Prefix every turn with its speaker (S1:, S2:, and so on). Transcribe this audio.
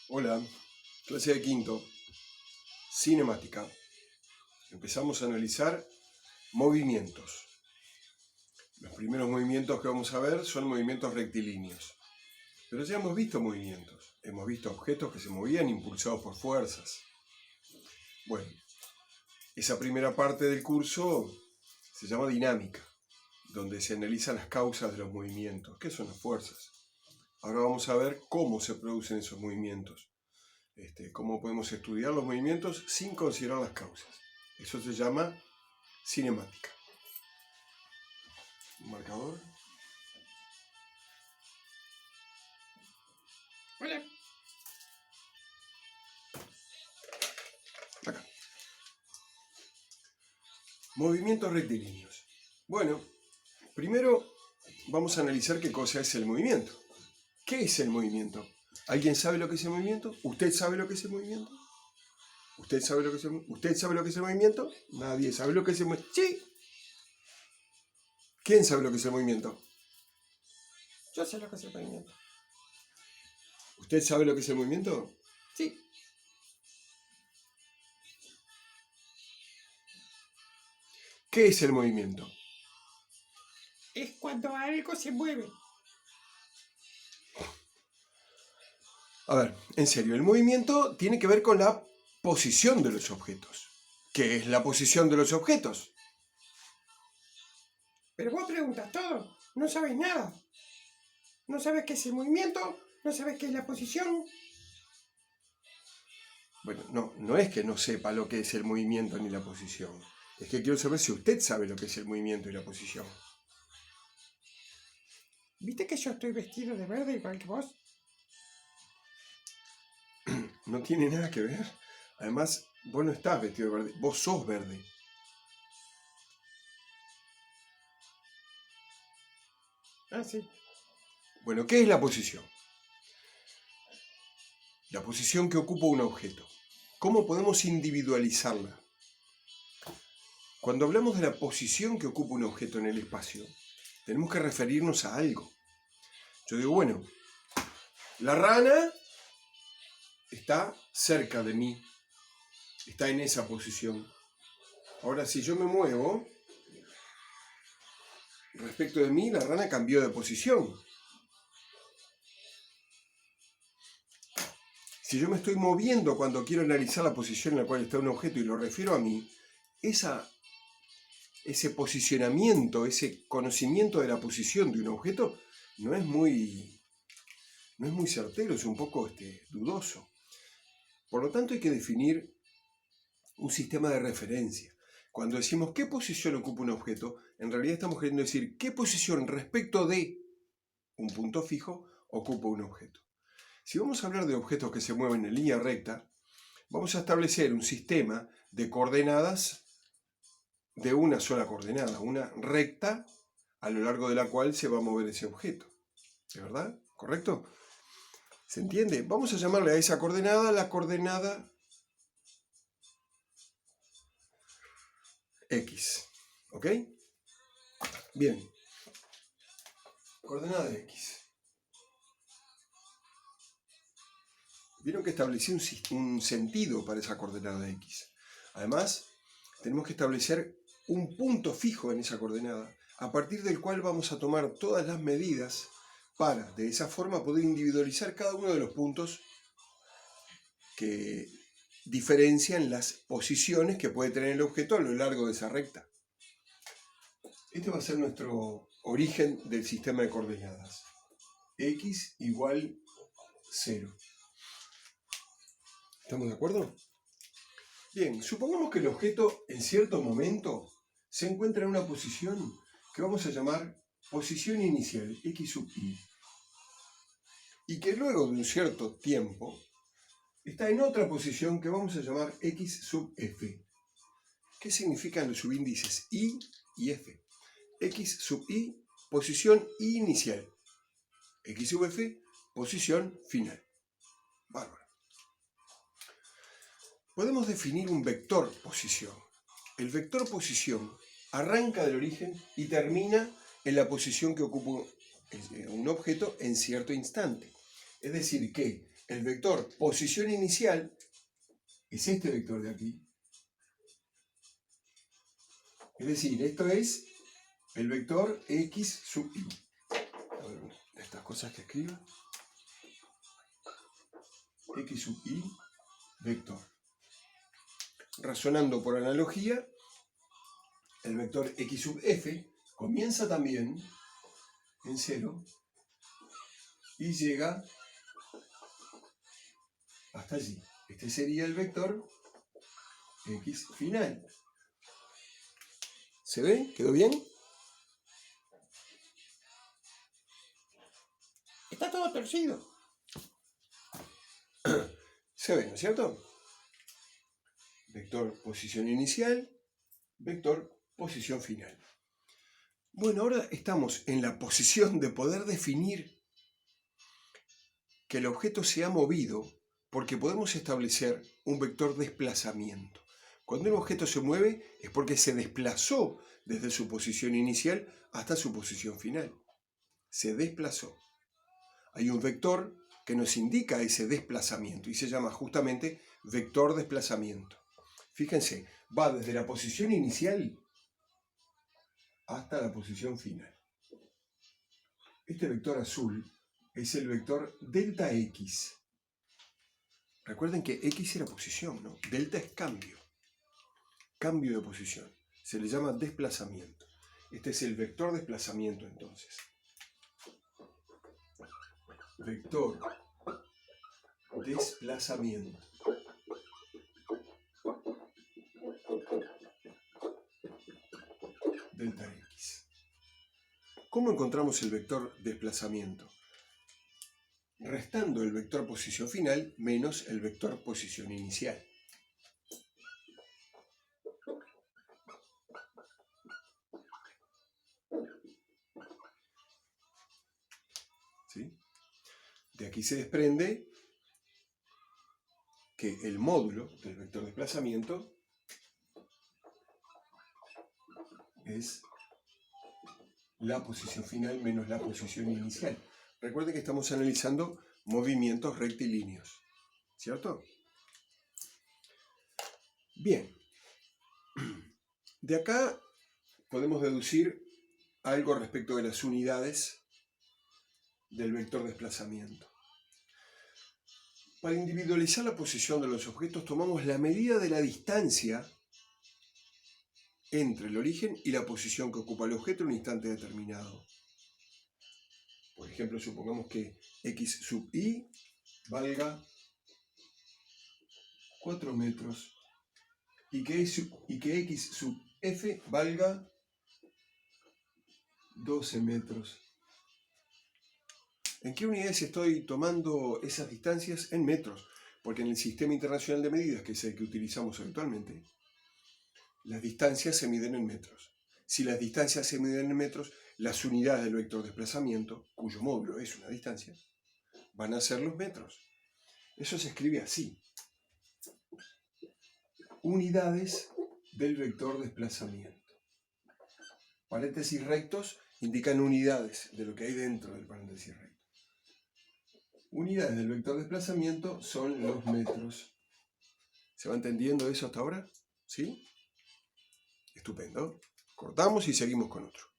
S1: Hola, clase de quinto, cinemática. Empezamos a analizar movimientos. Los primeros movimientos que vamos a ver son movimientos rectilíneos. Pero ya hemos visto movimientos. Hemos visto objetos que se movían impulsados por fuerzas. Bueno, esa primera parte del curso se llama dinámica, donde se analizan las causas de los movimientos. ¿Qué son las fuerzas? Ahora vamos a ver cómo se producen esos movimientos. Cómo podemos estudiar los movimientos sin considerar las causas. Eso se llama cinemática. Un marcador.
S2: Hola.
S1: Acá. Movimientos rectilíneos. Bueno, primero vamos a analizar qué cosa es el movimiento. ¿Qué es el movimiento? ¿Alguien sabe lo que es el movimiento? ¿Usted sabe lo que es el movimiento? ¿Usted sabe lo que es el movimiento? ¿Usted sabe lo que es el movimiento? Nadie sabe lo que es el movimiento. ¡Sí! ¿Quién sabe lo que es el movimiento?
S2: Yo sé lo que es el movimiento.
S1: ¿Usted sabe lo que es el movimiento?
S2: Sí.
S1: ¿Qué es el movimiento?
S2: Es cuando algo se mueve.
S1: A ver, en serio, el movimiento tiene que ver con la posición de los objetos. ¿Qué es la posición de los objetos?
S2: Pero vos preguntas todo. No sabes nada. No sabes qué es el movimiento. No sabes qué es la posición.
S1: Bueno, no es que no sepa lo que es el movimiento ni la posición. Es que quiero saber si usted sabe lo que es el movimiento y la posición.
S2: ¿Viste que yo estoy vestido de verde igual que vos?
S1: No tiene nada que ver. Además, vos no estás vestido de verde, vos sos verde.
S2: Ah, sí.
S1: Bueno, ¿qué es la posición? La posición que ocupa un objeto. ¿Cómo podemos individualizarla? Cuando hablamos de la posición que ocupa un objeto en el espacio, tenemos que referirnos a algo. Yo digo, bueno, la rana está cerca de mí, está en esa posición. Ahora, si yo me muevo, respecto de mí, la rana cambió de posición. Si yo me estoy moviendo cuando quiero analizar la posición en la cual está un objeto y lo refiero a mí, ese posicionamiento, ese conocimiento de la posición de un objeto no es muy certero, es un poco dudoso. Por lo tanto, hay que definir un sistema de referencia. Cuando decimos qué posición ocupa un objeto, en realidad estamos queriendo decir qué posición respecto de un punto fijo ocupa un objeto. Si vamos a hablar de objetos que se mueven en línea recta, vamos a establecer un sistema de coordenadas de una sola coordenada, una recta a lo largo de la cual se va a mover ese objeto. ¿Es verdad? ¿Correcto? ¿Se entiende? Vamos a llamarle a esa coordenada la coordenada X. ¿Ok? Bien. Coordenada de X. Vieron que establecí un sentido para esa coordenada de X. Además, tenemos que establecer un punto fijo en esa coordenada, a partir del cual vamos a tomar todas las medidas para, de esa forma, poder individualizar cada uno de los puntos que diferencian las posiciones que puede tener el objeto a lo largo de esa recta. Este va a ser nuestro origen del sistema de coordenadas. X igual 0. ¿Estamos de acuerdo? Bien, supongamos que el objeto en cierto momento se encuentra en una posición que vamos a llamar posición inicial, X sub I, y que luego de un cierto tiempo está en otra posición que vamos a llamar X sub F. ¿Qué significan los subíndices I y F? X sub I, posición inicial. X sub F, posición final. Bárbaro. Podemos definir un vector posición. El vector posición arranca del origen y termina en la posición que ocupa un objeto en cierto instante. Es decir, que el vector posición inicial es este vector de aquí. Es decir, esto es el vector x sub i. A ver, de estas cosas que escribo. X sub i vector. Razonando por analogía, el vector x sub f comienza también en 0 y llega hasta allí. Este sería el vector x final. ¿Se ve? ¿Quedó bien?
S2: Está todo torcido.
S1: Se ve, ¿no es cierto? Vector posición inicial, vector posición final. Bueno, ahora estamos en la posición de poder definir que el objeto se ha movido porque podemos establecer un vector desplazamiento. Cuando un objeto se mueve es porque se desplazó desde su posición inicial hasta su posición final. Se desplazó. Hay un vector que nos indica ese desplazamiento y se llama justamente vector desplazamiento. Fíjense, va desde la posición inicial hasta la posición final. Este vector azul es el vector delta x. Recuerden que x era posición, ¿no? Delta es cambio. Cambio de posición. Se le llama desplazamiento. Este es el vector desplazamiento entonces. Vector desplazamiento. Delta x. ¿Cómo encontramos el vector desplazamiento? Restando el vector posición final menos el vector posición inicial. ¿Sí? De aquí se desprende que el módulo del vector desplazamiento es la posición final menos la posición inicial. Recuerden que estamos analizando movimientos rectilíneos, ¿cierto? Bien, de acá podemos deducir algo respecto de las unidades del vector desplazamiento. Para individualizar la posición de los objetos tomamos la medida de la distancia entre el origen y la posición que ocupa el objeto en un instante determinado. Por ejemplo, supongamos que x sub i valga 4 metros y que x sub f valga 12 metros. ¿En qué unidades estoy tomando esas distancias? En metros, porque en el Sistema Internacional de Medidas, que es el que utilizamos habitualmente, las distancias se miden en metros. Si las distancias se miden en metros, las unidades del vector desplazamiento, cuyo módulo es una distancia, van a ser los metros. Eso se escribe así. Unidades del vector desplazamiento. Paréntesis rectos indican unidades de lo que hay dentro del paréntesis recto. Unidades del vector desplazamiento son los metros. ¿Se va entendiendo eso hasta ahora? ¿Sí? Estupendo. Cortamos y seguimos con otro.